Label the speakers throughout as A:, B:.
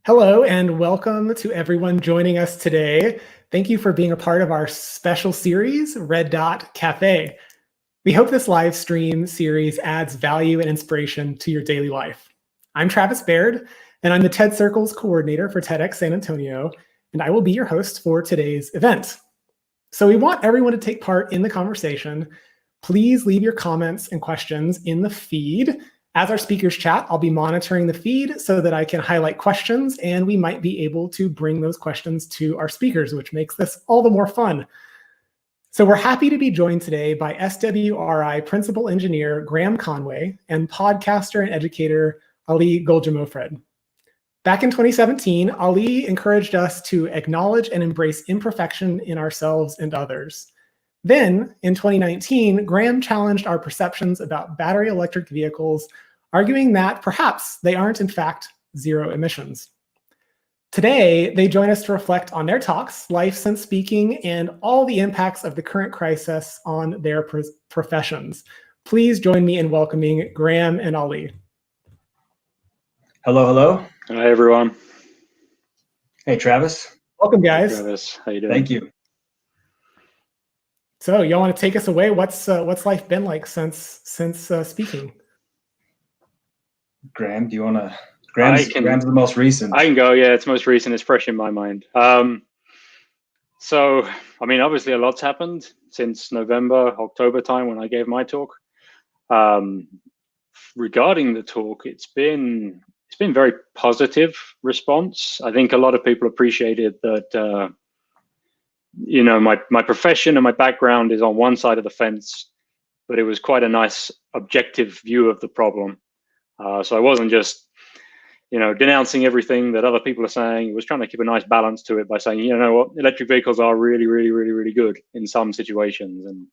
A: Hello and welcome to everyone joining us today. Thank you for being a part of our special series, Red Dot Cafe. We hope this live stream series adds value and inspiration to your daily life. I'm Travis Baird, and I'm the TED Circles coordinator for TEDxSanAntonio, and I will be your host for today's event. So we want everyone to take part in the conversation. Please leave your comments and questions in the feed. As our speakers chat, I'll be monitoring the feed so that I can highlight questions, and we might be able to bring those questions to our speakers, which makes this all the more fun. So we're happy to be joined today by SWRI Principal Engineer Graham Conway and podcaster and educator Ollie Goljahmofrad. Back in 2017, Ollie encouraged us to acknowledge and embrace imperfection in ourselves and others. Then, in 2019, Graham challenged our perceptions about battery electric vehicles, arguing that perhaps they aren't in fact zero emissions. Today, they join us to reflect on their talks, life since speaking, and all the impacts of the current crisis on their professions. Please join me in welcoming Graham and Ollie.
B: Hello, hello.
C: Hi, everyone.
B: Hey, Travis.
A: Welcome, guys.
C: Hey, Travis, how you doing?
B: Thank you.
A: So, y'all want to take us away? What's life been like since speaking?
B: Graham, do you want to? Graham's the most recent.
C: I can go. Yeah, it's most recent. It's fresh in my mind. So, I mean, obviously, a lot's happened since November, October time when I gave my talk. Regarding the talk, it's been very positive response. I think a lot of people appreciated that. My profession and my background is on one side of the fence, but it was quite a nice objective view of the problem. So I wasn't just, denouncing everything that other people are saying. It was trying to keep a nice balance to it by saying, you know what, electric vehicles are really, really, really, really good in some situations, and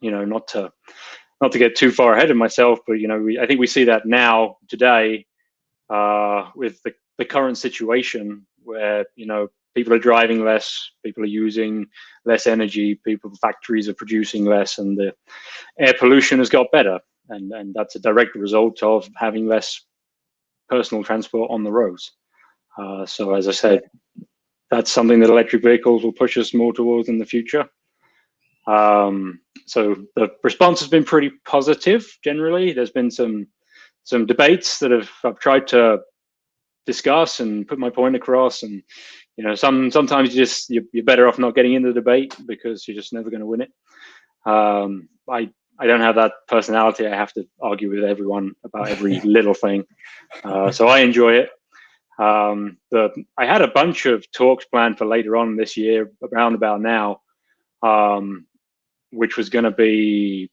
C: not to get too far ahead of myself, but I think we see that now today with the current situation where people are driving less, people are using less energy, factories are producing less, and the air pollution has got better. And that's a direct result of having less personal transport on the roads. So as I said, that's something that electric vehicles will push us more towards in the future. So the response has been pretty positive generally. There's been some debates that I've tried to discuss and put my point across, and sometimes you're better off not getting into the debate because you're just never going to win it. I don't have that personality. I have to argue with everyone about every little thing, so I enjoy it. I had a bunch of talks planned for later on this year, around about now, which was going to be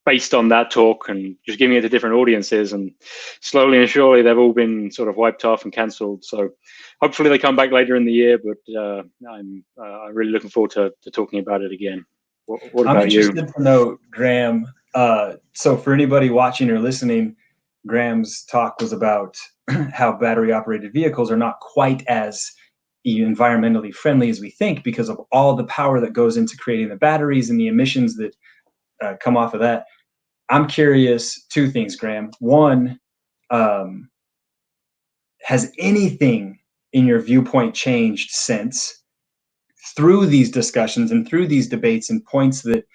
C: based on that talk and just giving it to different audiences, and slowly and surely they've all been sort of wiped off and cancelled. So hopefully they come back later in the year, but I'm really looking forward to talking about it again. What about you?
B: I'm interested to know, Graham. So for anybody watching or listening, Graham's talk was about how battery operated vehicles are not quite as environmentally friendly as we think because of all the power that goes into creating the batteries and the emissions that come off of that. I'm curious, two things, Graham. One, has anything in your viewpoint changed since, through these discussions and through these debates and points that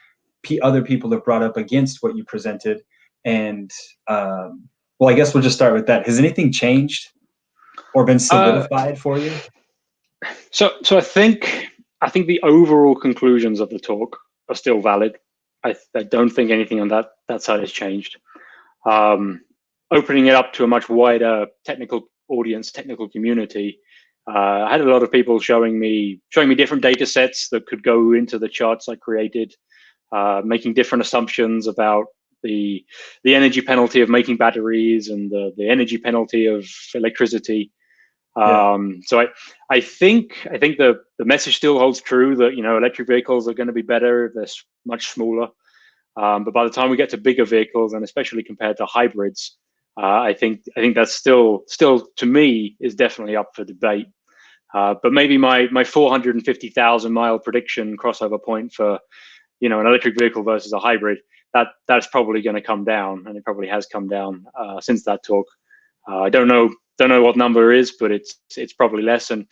B: other people have brought up against what you presented? And well, I guess we'll just start with that. Has anything changed or been solidified for you?
C: So I think the overall conclusions of the talk are still valid. I don't think anything on that side has changed. Opening it up to a much wider technical audience, technical community. I had a lot of people showing me different data sets that could go into the charts I created, making different assumptions about the energy penalty of making batteries and the energy penalty of electricity. So I think the message still holds true that electric vehicles are going to be better if they're much smaller. But by the time we get to bigger vehicles, and especially compared to hybrids, I think that's still to me is definitely up for debate. But maybe my 450,000 mile prediction crossover point for an electric vehicle versus a hybrid, that's probably going to come down, and it probably has come down since that talk. I don't know don't know what number is, but it's probably less. And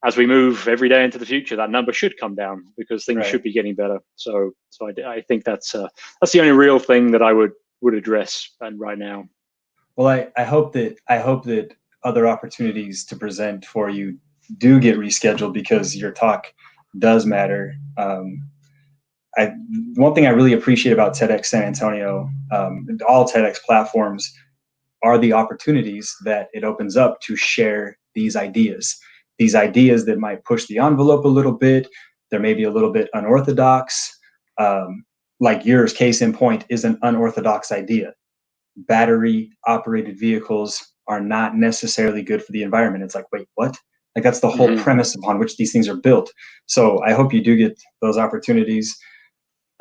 C: as we move every day into the future, that number should come down because things should be getting better. So I think that's the only real thing that I would address right now.
B: Well, I hope that other opportunities to present for you do get rescheduled, because your talk does matter. One thing I really appreciate about TEDxSanAntonio, all TEDx platforms, are the opportunities that it opens up to share these ideas that might push the envelope a little bit. They're maybe a little bit unorthodox. Like yours, case in point, is an unorthodox idea. Battery operated vehicles are not necessarily good for the environment. It's like, wait, what? Like, that's the whole premise upon which these things are built. So I hope you do get those opportunities.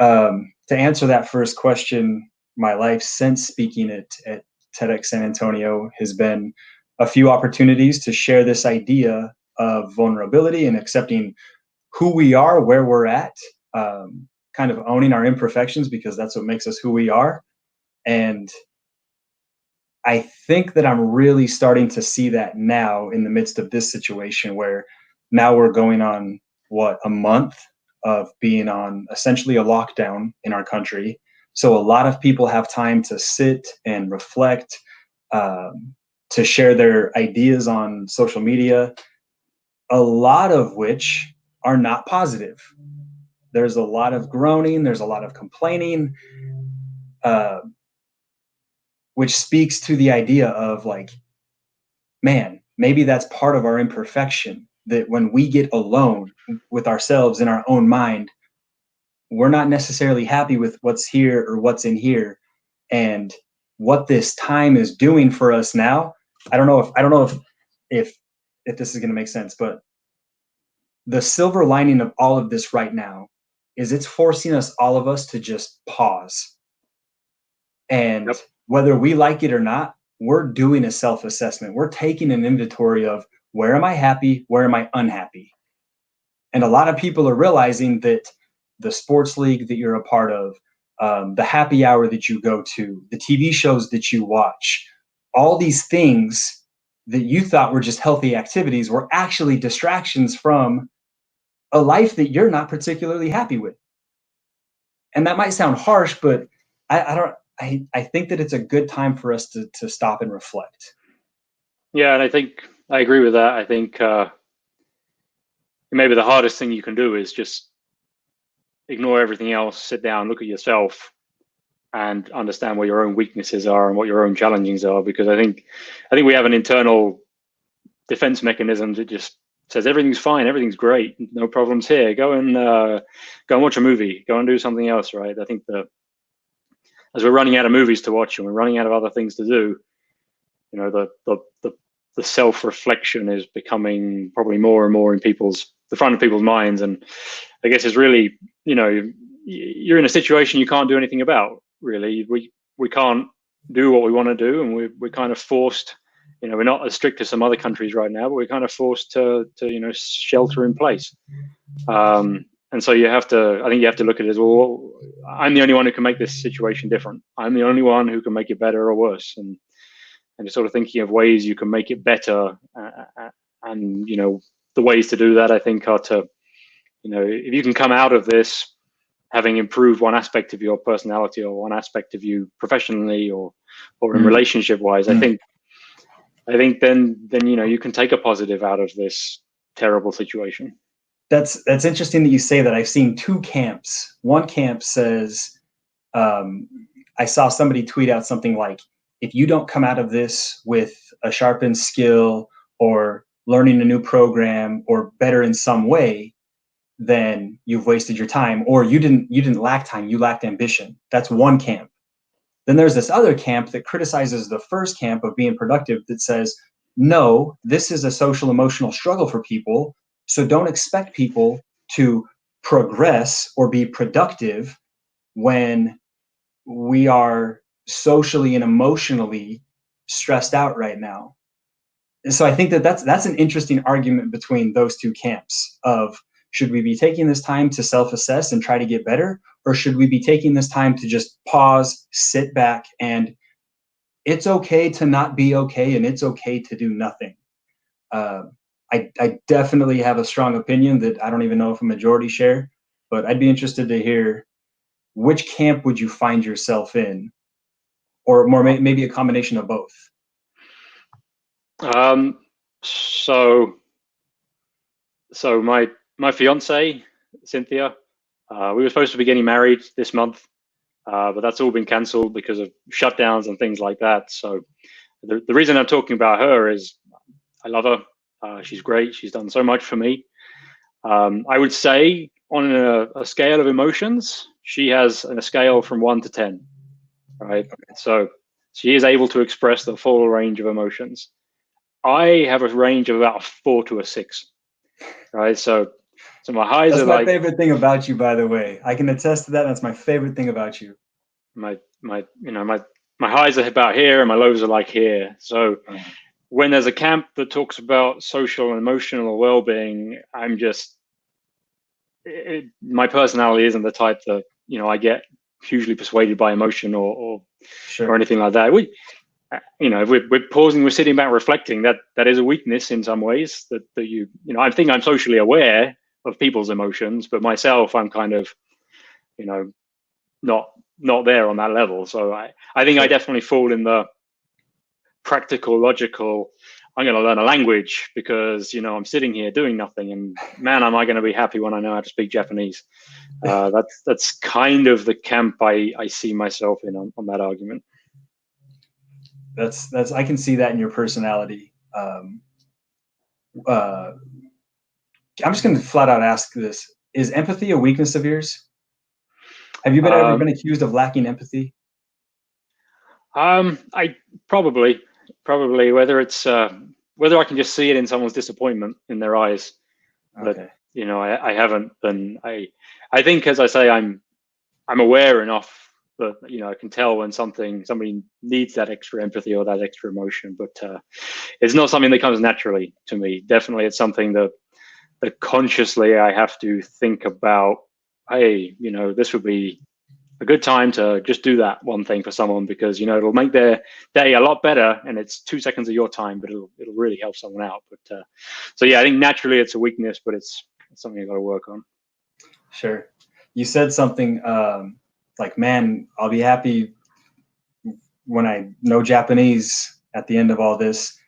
B: To answer that first question, my life since speaking at TEDxSanAntonio has been a few opportunities to share this idea of vulnerability and accepting who we are, where we're at, kind of owning our imperfections, because that's what makes us who we are. And I think that I'm really starting to see that now in the midst of this situation, where now we're going on, a month of being on essentially a lockdown in our country. So a lot of people have time to sit and reflect, to share their ideas on social media, a lot of which are not positive. There's a lot of groaning, there's a lot of complaining, which speaks to the idea of, like, man, maybe that's part of our imperfection, that when we get alone with ourselves in our own mind, we're not necessarily happy with what's here or what's in here. And what this time is doing for us now, I don't know if this is going to make sense, but the silver lining of all of this right now is it's forcing all of us to just pause. And whether we like it or not, we're doing a self-assessment. We're taking an inventory of, where am I happy? Where am I unhappy? And a lot of people are realizing that the sports league that you're a part of, the happy hour that you go to, the TV shows that you watch, all these things that you thought were just healthy activities were actually distractions from a life that you're not particularly happy with. And that might sound harsh, but I think that it's a good time for us to stop and reflect.
C: Yeah, and I think I agree with that. I think maybe the hardest thing you can do is just ignore everything else, sit down, look at yourself, and understand what your own weaknesses are and what your own challenges are. Because I think we have an internal defense mechanism that just says everything's fine, everything's great, no problems here. Go and watch a movie, go and do something else, right? I think that as we're running out of movies to watch and we're running out of other things to do, you know, the self-reflection is becoming probably more and more in the front of people's minds. And I guess it's really, you know, you're in a situation you can't do anything about, really. We can't do what we want to do, and we're kind of forced, you know, we're not as strict as some other countries right now, but we're kind of forced to you know, shelter in place. And so I think you have to look at it as, well, I'm the only one who can make this situation different. I'm the only one who can make it better or worse. And just sort of thinking of ways you can make it better. And, you know, the ways to do that, I think, are to, you know, if you can come out of this having improved one aspect of your personality or one aspect of you professionally or in relationship wise, I think then, you know, you can take a positive out of this terrible situation.
B: That's interesting that you say that. I've seen two camps. One camp says, I saw somebody tweet out something like, if you don't come out of this with a sharpened skill or learning a new program or better in some way, then you've wasted your time, or you didn't lack time, you lacked ambition. That's one camp. Then there's this other camp that criticizes the first camp of being productive, that says, no, this is a social emotional struggle for people. So don't expect people to progress or be productive when we are socially and emotionally stressed out right now. And so I think that's an interesting argument between those two camps of, should we be taking this time to self-assess and try to get better? Or should we be taking this time to just pause, sit back, and it's okay to not be okay, and it's okay to do nothing. I definitely have a strong opinion that I don't even know if a majority share, but I'd be interested to hear, which camp would you find yourself in, or more maybe a combination of both?
C: So my fiance Cynthia, we were supposed to be getting married this month, but that's all been cancelled because of shutdowns and things like that. So the reason I'm talking about her is I love her. She's great. She's done so much for me. I would say on a scale of emotions, she has a scale from 1 to 10, right? So she is able to express the full range of emotions. I have a range of about a 4 to a 6, right? So my highs
B: That's
C: are
B: my
C: like
B: favorite thing about you, by the way. I can attest to that. That's my favorite thing about you.
C: my highs are about here and my lows are like here. So when there's a camp that talks about social and emotional well-being, my personality isn't the type that I get hugely persuaded by emotion or anything like that. If we're pausing, we're sitting back reflecting, that is a weakness in some ways, that I think I'm socially aware of people's emotions, but myself, I'm kind of not there on that level. So I think I definitely fall in the practical, logical, I'm going to learn a language because I'm sitting here doing nothing, and man, am I going to be happy when I know how to speak Japanese. That's kind of the camp I see myself in on that argument.
B: That's I can see that in your personality. I'm just going to flat out ask this: is empathy a weakness of yours? Have you ever been accused of lacking empathy?
C: I probably whether it's whether I can just see it in someone's disappointment in their eyes.
B: Okay.
C: But I haven't. Then I think, as I say, I'm aware enough that I can tell when somebody needs that extra empathy or that extra emotion. But it's not something that comes naturally to me. Definitely, it's something that consciously I have to think about. Hey, this would be a good time to just do that one thing for someone, because it'll make their day a lot better, and it's 2 seconds of your time, but it'll really help someone out. But so yeah, I think naturally it's a weakness, but it's something I've got to work on.
B: Sure. You said something like, man, I'll be happy when I know Japanese at the end of all this.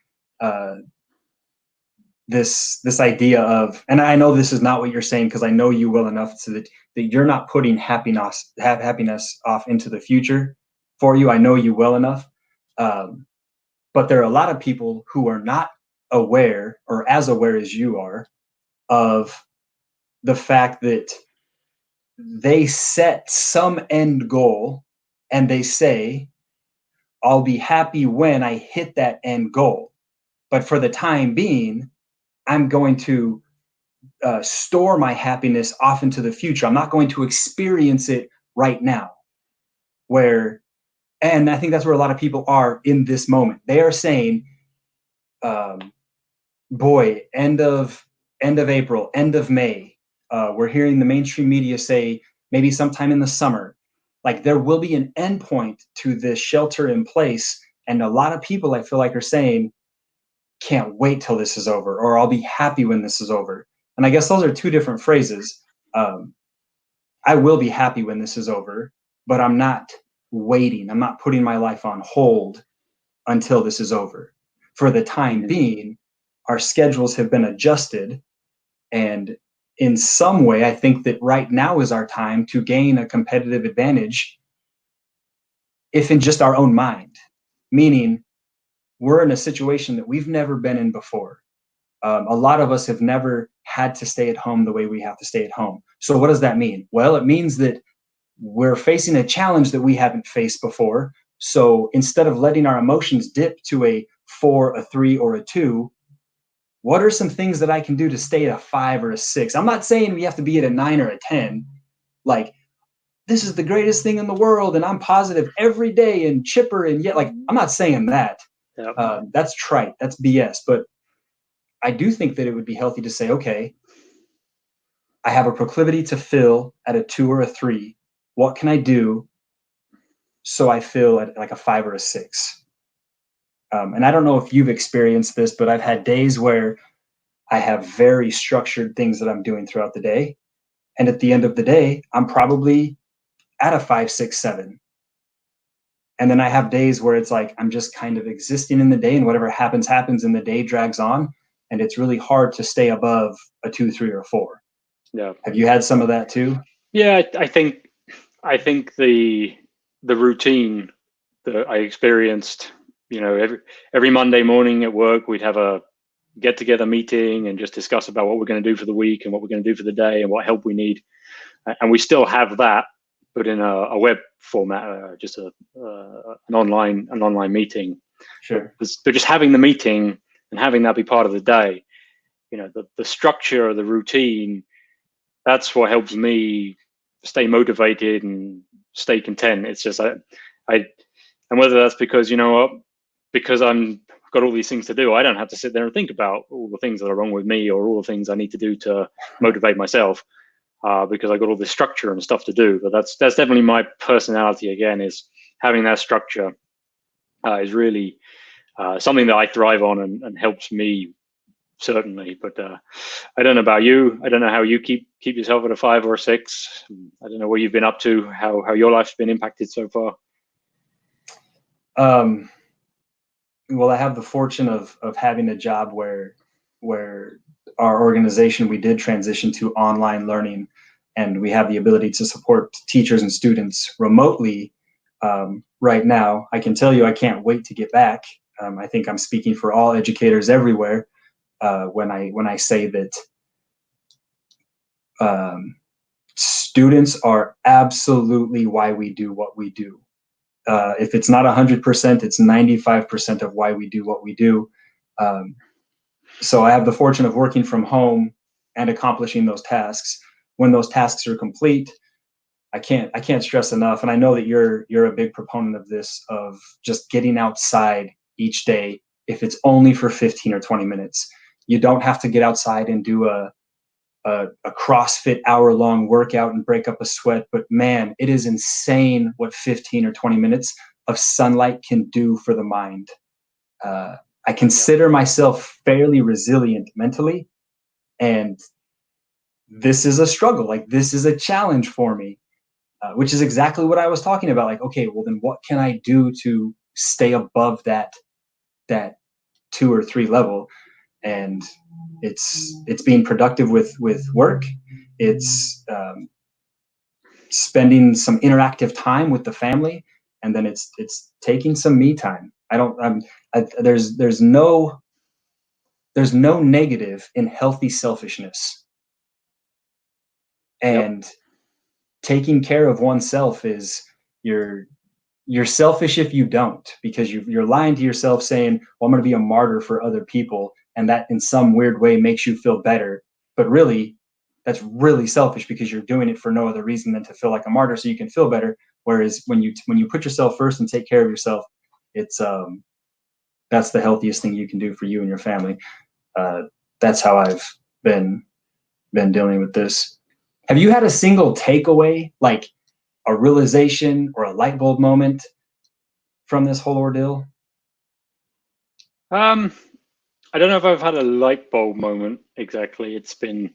B: This idea of, and I know this is not what you're saying, because I know you well enough so that you're not putting happiness off into the future for you. I know you well enough. But there are a lot of people who are not aware, or as aware as you are, of the fact that they set some end goal and they say, I'll be happy when I hit that end goal. But for the time being, I'm going to store my happiness off into the future. I'm not going to experience it right now. And I think that's where a lot of people are in this moment. They are saying, boy, end of April, end of May, we're hearing the mainstream media say maybe sometime in the summer, like there will be an endpoint to this shelter in place. And a lot of people, I feel like, are saying, can't wait till this is over, or I'll be happy when this is over. And I guess those are two different phrases. I will be happy when this is over, but I'm not waiting. I'm not putting my life on hold until this is over. For the time being, our schedules have been adjusted. And in some way, I think that right now is our time to gain a competitive advantage, if in just our own mind, meaning we're in a situation that we've never been in before. A lot of us have never had to stay at home the way we have to stay at home. So what does that mean? Well, it means that we're facing a challenge that we haven't faced before. So instead of letting our emotions dip to a 4, a 3, or a 2, what are some things that I can do to stay at a 5 or a 6? I'm not saying we have to be at a 9 or a 10. Like, this is the greatest thing in the world, and I'm positive every day and chipper, and yet, like, I'm not saying that. Yep. That's trite. That's BS. But I do think that it would be healthy to say, okay, I have a proclivity to feel at a 2 or a 3. What can I do so I feel at like a 5 or a 6? And I don't know if you've experienced this, but I've had days where I have very structured things that I'm doing throughout the day. And at the end of the day, I'm probably at a 5, 6, 7. And then I have days where it's like, I'm just kind of existing in the day, and whatever happens, happens, and the day drags on. And it's really hard to stay above a 2, 3, or 4.
C: Yeah.
B: Have you had some of that too?
C: Yeah, I think the routine that I experienced, every Monday morning at work, we'd have a get together meeting and just discuss about what we're going to do for the week and what we're going to do for the day and what help we need. And we still have that, but in a web format, just an online meeting.
B: Sure.
C: But just having the meeting and having that be part of the day, the structure, the routine, that's what helps me stay motivated and stay content. It's just and whether that's because because I'm got all these things to do, I don't have to sit there and think about all the things that are wrong with me or all the things I need to do to motivate myself, because I got all this structure and stuff to do. But that's definitely my personality. Again, is having that structure is really something that I thrive on and helps me, certainly. But I don't know about you. I don't know how you keep yourself at a 5 or a 6. I don't know what you've been up to, how your life's been impacted so far.
B: Well, I have the fortune of having a job where our organization, we did transition to online learning, and we have the ability to support teachers and students remotely right now. I can tell you, I can't wait to get back. I think I'm speaking for all educators everywhere when I say that students are absolutely why we do what we do. If it's not 100%, it's 95% of why we do what we do. So I have the fortune of working from home and accomplishing those tasks. When those tasks are complete, I can't stress enough. And I know that you're a big proponent of this, of just getting outside each day, if it's only for 15 or 20 minutes. You don't have to get outside and do a CrossFit hour-long workout and break up a sweat, but man, it is insane what 15 or 20 minutes of sunlight can do for the mind. I consider myself fairly resilient mentally, and this is a struggle. Like, this is a challenge for me, which is exactly what I was talking about. Like, okay, well then what can I do to stay above that 2 or 3 level? And it's being productive with work. It's spending some interactive time with the family, and then it's taking some me time. There's no negative in healthy selfishness, and taking care of oneself is you're selfish if you don't, because you're lying to yourself saying, well, I'm going to be a martyr for other people, and that in some weird way makes you feel better. But really, that's really selfish, because you're doing it for no other reason than to feel like a martyr so you can feel better. Whereas when you put yourself first and take care of yourself, it's that's the healthiest thing you can do for you and your family. That's how I've been dealing with this. Have you had a single takeaway, like a realization or a light bulb moment from this whole ordeal?
C: I don't know if I've had a light bulb moment exactly. It's been,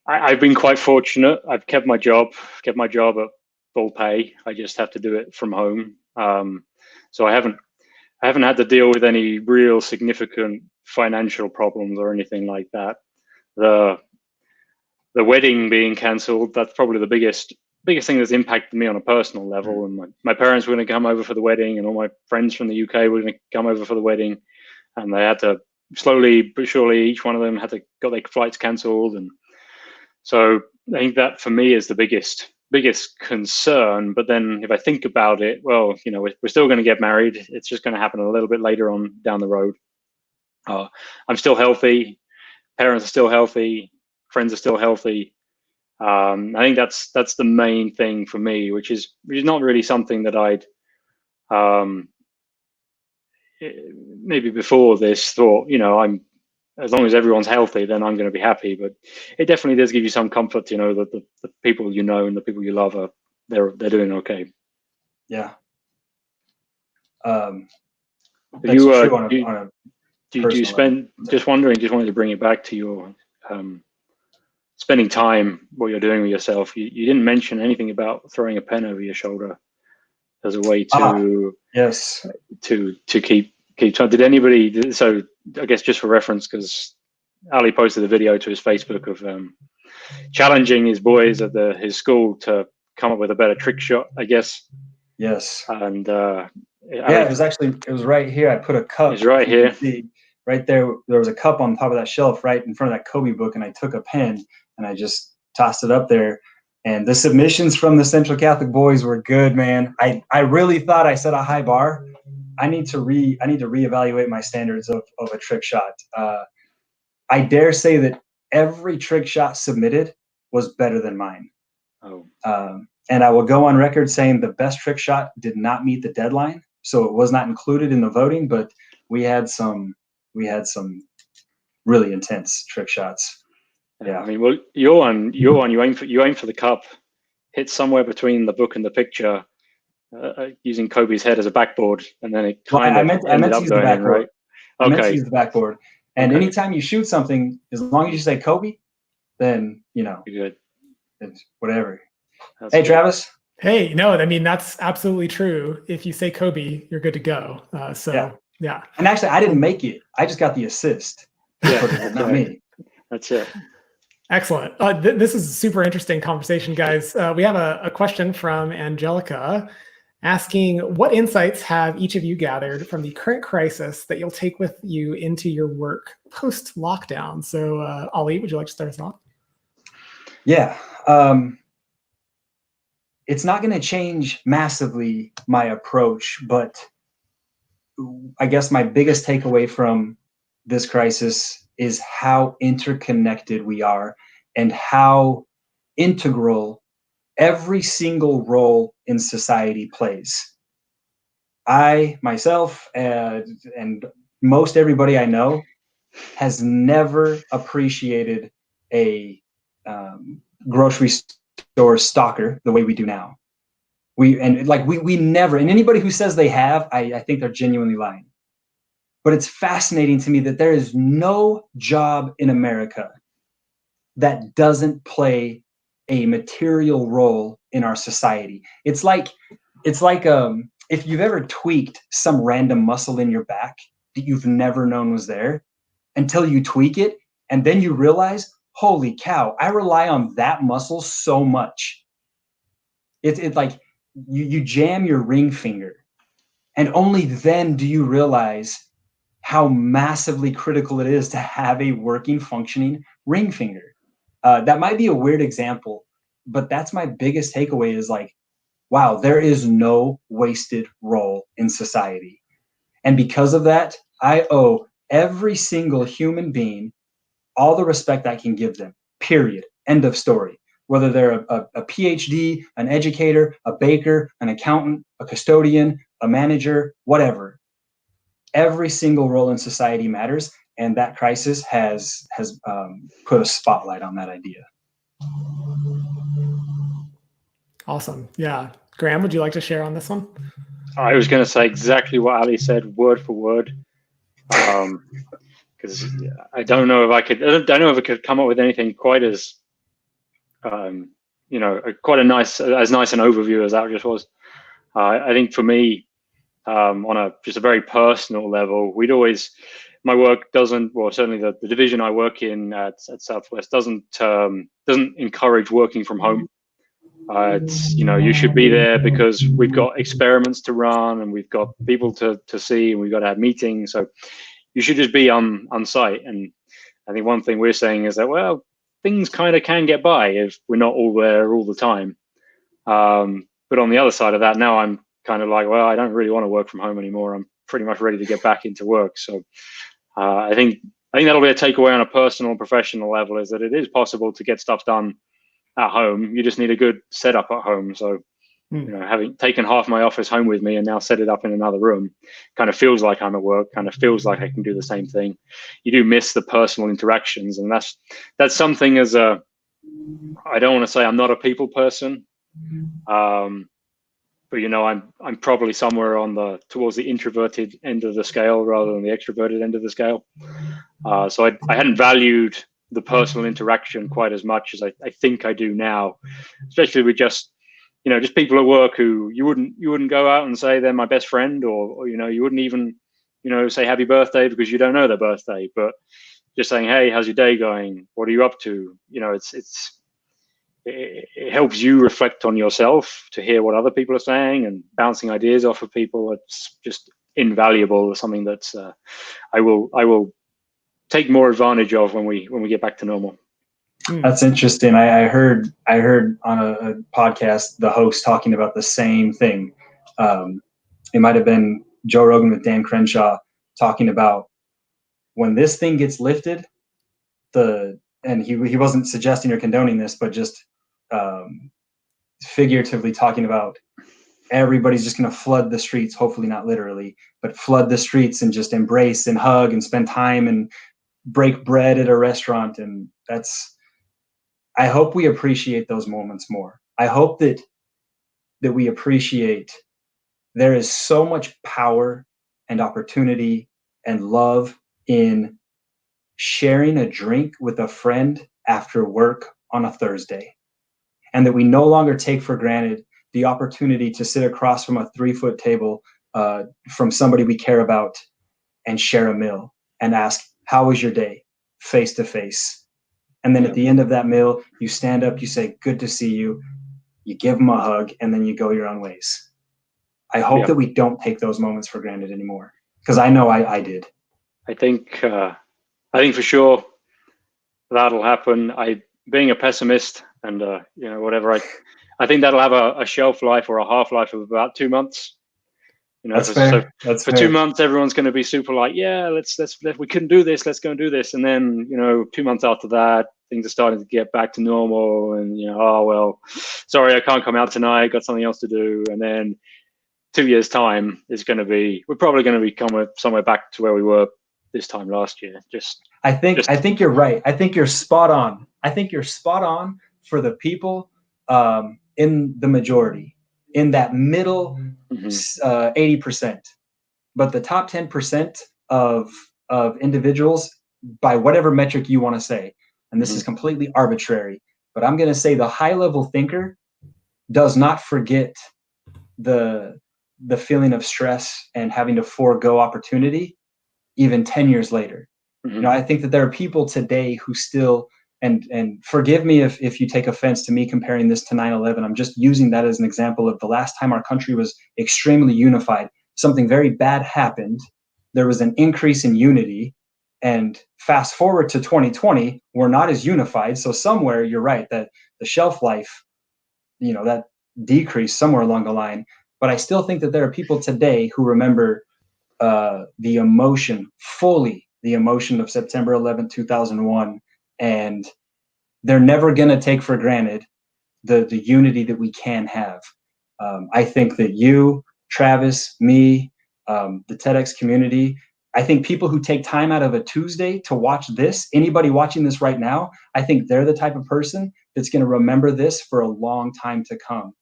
C: I've been quite fortunate. I've kept my job at full pay. I just have to do it from home. So I haven't had to deal with any real significant financial problems or anything like that. The wedding being cancelled, that's probably the biggest thing that's impacted me on a personal level. And my parents were going to come over for the wedding, and all my friends from the UK were going to come over for the wedding, and they had to slowly but surely, each one of them got their flights cancelled. And so I think that for me is the biggest concern. But then if I think about it, well, we're still going to get married. It's just going to happen a little bit later on down the road. I'm still healthy. Parents are still healthy. Friends are still healthy. I think that's the main thing for me, which is not really something that I'd maybe before this thought, I'm, as long as everyone's healthy, then I'm going to be happy. But it definitely does give you some comfort to know that the people and the people you love they're doing okay.
B: Yeah. That's true on a
C: do you spend level. Just wanted to bring it back to your spending time, what you're doing with yourself. You didn't mention anything about throwing a pen over your shoulder as a way to
B: yes,
C: to keep time. Did anybody? So I guess just for reference, because Ali posted a video to his Facebook of challenging his boys at his school to come up with a better trick shot, I guess.
B: Yes.
C: And
B: it was right here. I put a cup.
C: It's right here.
B: See, right there. There was a cup on top of that shelf right in front of that Kobe book, and I took a pen and I just tossed it up there. And the submissions from the Central Catholic boys were good, man. I really thought I set a high bar. I need to reevaluate my standards of a trick shot. I dare say that every trick shot submitted was better than mine.
C: Oh.
B: And I will go on record saying the best trick shot did not meet the deadline, so it was not included in the voting. But we had some really intense trick shots. Yeah,
C: I mean, well, your one, you aim for the cup, hit somewhere between the book and the picture, using Kobe's head as a backboard, and then it kind of ended up going in, right?
B: I meant to use the backboard. And anytime you shoot something, as long as you say Kobe, then you're
C: good.
B: It's whatever.
C: That's
B: hey,
C: good.
B: Travis.
A: Hey, no, I mean, that's absolutely true. If you say Kobe, you're good to go. Yeah.
B: And actually, I didn't make it. I just got the assist.
C: Yeah,
B: not me.
C: That's it.
A: Excellent. This is a super interesting conversation, guys. We have a question from Angelica asking, what insights have each of you gathered from the current crisis that you'll take with you into your work post-lockdown? So, Ollie, would you like to start us off?
B: Yeah. It's not going to change massively my approach, but I guess my biggest takeaway from this crisis is how interconnected we are and how integral every single role in society plays. I, myself, and most everybody I know has never appreciated a grocery store stalker the way we do now. We never, and anybody who says they have, I think they're genuinely lying. But it's fascinating to me that there is no job in America that doesn't play a material role in our society. It's like if you've ever tweaked some random muscle in your back that you've never known was there until you tweak it, and then you realize, holy cow, I rely on that muscle so much. It's like you jam your ring finger, and only then do you realize how massively critical it is to have a working, functioning ring finger. That might be a weird example, but that's my biggest takeaway is like, wow, there is no wasted role in society. And because of that, I owe every single human being all the respect I can give them, period. End of story. Whether they're a PhD, an educator, a baker, an accountant, a custodian, a manager, whatever. Every single role in society matters, and that crisis has put a spotlight on that idea.
A: Awesome. Yeah. Graham, would you like to share on this one?
C: I was going to say exactly what Ali said, word for word, because I don't know if I could come up with anything quite as, quite a nice an overview as that just was. I think for me, on just a very personal level, my work doesn't, well, certainly the division I work in at Southwest doesn't encourage working from home. It's, you should be there because we've got experiments to run and we've got people to see and we've got to have meetings. So you should just be on site. And I think one thing we're saying is that, well, things kind of can get by if we're not all there all the time. But on the other side of that, now I'm kind of like, well, I don't really want to work from home anymore. I'm pretty much ready to get back into work. So I think that'll be a takeaway on a personal and professional level, is that it is possible to get stuff done at home. You just need a good setup at home. So, having taken half my office home with me and now set it up in another room, kind of feels like I'm at work, kind of feels like I can do the same thing. You do miss the personal interactions. And that's something I don't want to say I'm not a people person. but I'm probably somewhere towards the introverted end of the scale rather than the extroverted end of the scale. So I hadn't valued the personal interaction quite as much as I think I do now, especially with just people at work who you wouldn't go out and say they're my best friend, or you wouldn't even say happy birthday because you don't know their birthday, but just saying, hey, how's your day going? What are you up to? It helps you reflect on yourself, to hear what other people are saying and bouncing ideas off of people. It's just invaluable. Something that I will take more advantage of when we get back to normal.
B: That's interesting. I heard on a podcast the host talking about the same thing. It might have been Joe Rogan with Dan Crenshaw talking about when this thing gets lifted, and he wasn't suggesting or condoning this, but just figuratively talking about everybody's just going to flood the streets, hopefully not literally, but flood the streets and just embrace and hug and spend time and break bread at a restaurant. And I hope we appreciate those moments more. I hope that we appreciate there is so much power and opportunity and love in sharing a drink with a friend after work on a Thursday, and that we no longer take for granted the opportunity to sit across from a 3-foot table from somebody we care about and share a meal and ask, how was your day, face to face? And then at the end of that meal, you stand up, you say, good to see you, you give them a hug, and then you go your own ways. I hope that we don't take those moments for granted anymore, because I know I did.
C: I think for sure that'll happen. Being a pessimist and whatever, I think that'll have a shelf life or a half-life of about 2 months.
B: That's fair.
C: That's for fair. 2 months, everyone's going to be super like, yeah, let's we couldn't do this, let's go and do this. And then 2 months after that, things are starting to get back to normal, and oh well, sorry, I can't come out tonight, got something else to do. And then 2 years time is going to be, we're probably going to be somewhere back to where we were this time last year.
B: I think you're right. I think you're spot on. I think you're spot on for the people in the majority, in that middle 80%. But the top 10% of individuals, by whatever metric you want to say, and this is completely arbitrary, but I'm going to say the high-level thinker does not forget the feeling of stress and having to forego opportunity even 10 years later. I think that there are people today who still, and forgive me if you take offense to me comparing this to 9/11. I'm just using that as an example of the last time our country was extremely unified. Something very bad happened. There was an increase in unity, and fast forward to 2020, we're not as unified. So somewhere, you're right, that the shelf life, that decreased somewhere along the line. But I still think that there are people today who remember the emotion of September 11th, 2001, and they're never going to take for granted the unity that we can have. I think that you, Travis, me, the TEDx community, I think people who take time out of a Tuesday to watch this, anybody watching this right now, I think they're the type of person that's going to remember this for a long time to come.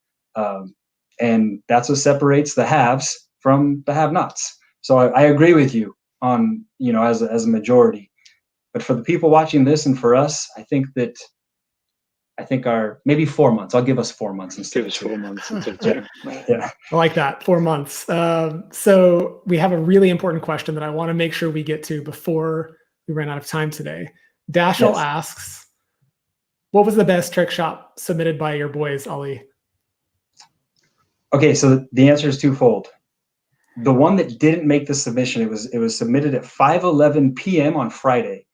B: And that's what separates the haves from the have-nots. So I agree with you on, as a majority. But for the people watching this and for us, I think our maybe 4 months. I'll give us 4 months instead of 4 months.
A: Yeah. I like that, 4 months. So we have a really important question that I want to make sure we get to before we run out of time today. Dashel asks, what was the best trick shot submitted by your boys, Ollie?
B: Okay, so the answer is twofold. The one that didn't make the submission, it was submitted at 5:11 p.m. on Friday.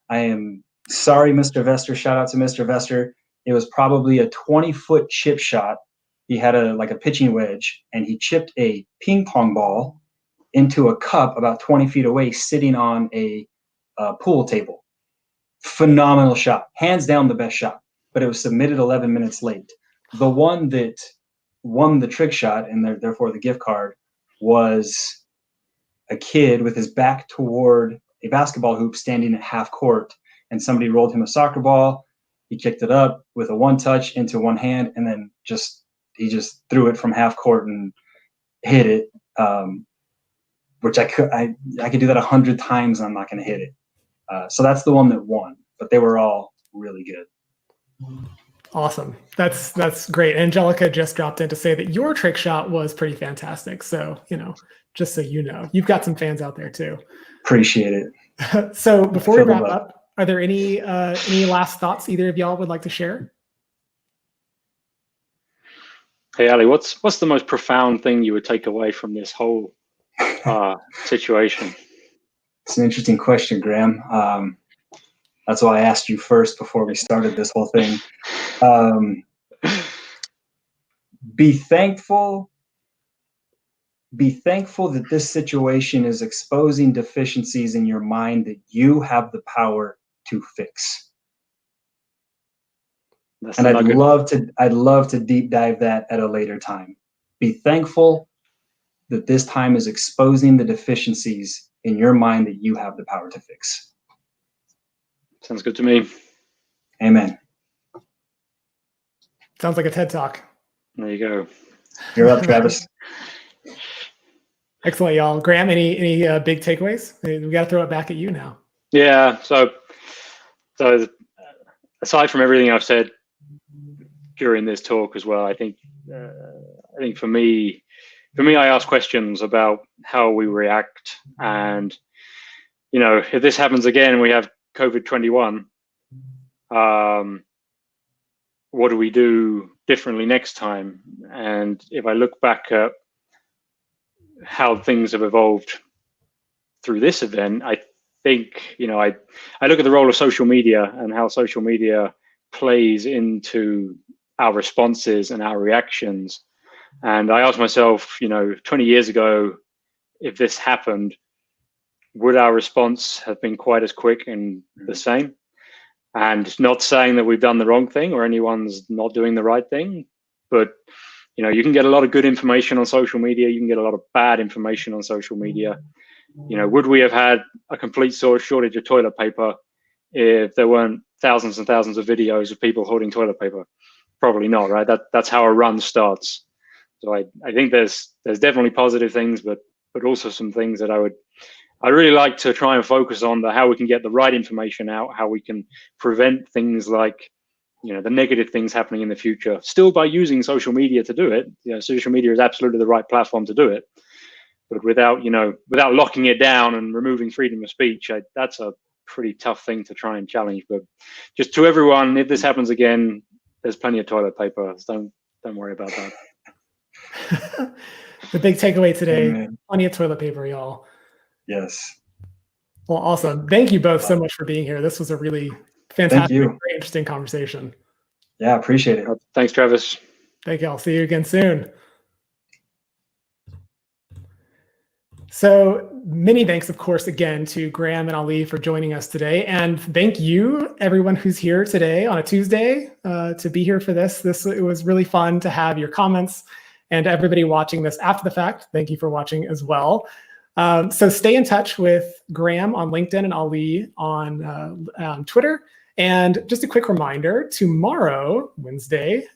B: I am sorry, Mr. Vester. Shout out to Mr. Vester. It was probably a 20-foot chip shot. He had a pitching wedge, and he chipped a ping pong ball into a cup about 20 feet away, sitting on a pool table. Phenomenal shot, hands down the best shot. But it was submitted 11 minutes late. The one that won the trick shot, and therefore the gift card, was a kid with his back toward a basketball hoop standing at half court, and somebody rolled him a soccer ball. He kicked it up with a one touch into one hand, and then just he just threw it from half court and hit it, which I could do that 100 times and I'm not going to hit it. So that's the one that won, but they were all really good.
A: Awesome. That's great. Angelica just dropped in to say that your trick shot was pretty fantastic. So, just so you know, you've got some fans out there too.
B: Appreciate it.
A: So before we wrap up, are there any last thoughts either of y'all would like to share?
C: Hey, Ollie, what's the most profound thing you would take away from this whole situation?
B: It's an interesting question, Graham. That's why I asked you first before we started this whole thing. Be thankful that this situation is exposing deficiencies in your mind that you have the power to fix. And I'd love to deep dive that at a later time. Be thankful that this time is exposing the deficiencies in your mind that you have the power to fix.
C: Sounds good to me.
B: Amen.
A: Sounds like a TED Talk.
C: There you go.
B: You're up, Travis.
A: Excellent, y'all. Graham, any big takeaways? We got to throw it back at you now.
C: Yeah. So aside from everything I've said during this talk as well, I think for me, I ask questions about how we react, and if this happens again, we have COVID-21. What do we do differently next time? And if I look back at how things have evolved through this event, I think, I look at the role of social media and how social media plays into our responses and our reactions. And I asked myself, 20 years ago, if this happened, would our response have been quite as quick and the same? And not saying that we've done the wrong thing or anyone's not doing the right thing, but you can get a lot of good information on social media. You can get a lot of bad information on social media. Would we have had a complete shortage of toilet paper if there weren't thousands and thousands of videos of people holding toilet paper? Probably not, right? That's how a run starts. So I think there's definitely positive things, but also some things that I'd really like to try and focus on, how we can get the right information out, how we can prevent things like, the negative things happening in the future, still by using social media to do it. Social media is absolutely the right platform to do it, but without locking it down and removing freedom of speech, that's a pretty tough thing to try and challenge. But just to everyone, if this happens again, there's plenty of toilet paper. So don't worry about that.
A: The big takeaway today, plenty of toilet paper, y'all.
B: Yes.
A: Well, awesome. Thank you both so much for being here. This was a really fantastic, very interesting conversation.
B: Yeah, appreciate it.
C: Thanks, Travis.
A: Thank you. I'll see you again soon. So many thanks, of course, again to Graham and Ollie for joining us today. And thank you, everyone who's here today on a Tuesday to be here for this. It was really fun to have your comments, and everybody watching this after the fact, thank you for watching as well. So stay in touch with Graham on LinkedIn and Ollie on Twitter. And just a quick reminder, tomorrow, Wednesday,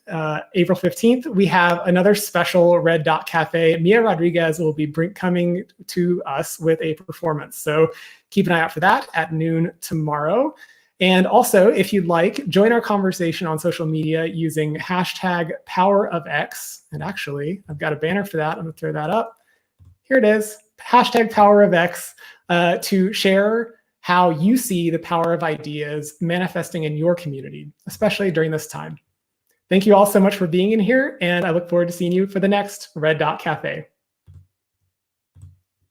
A: April 15th, we have another special Red Dot Cafe. Mia Rodriguez will be coming to us with a performance. So keep an eye out for that at noon tomorrow. And also, if you'd like, join our conversation on social media using #PowerOfX. And actually, I've got a banner for that. I'm going to throw that up. Here it is, #PowerOfX, to share how you see the power of ideas manifesting in your community, especially during this time. Thank you all so much for being in here, and I look forward to seeing you for the next Red Dot Cafe.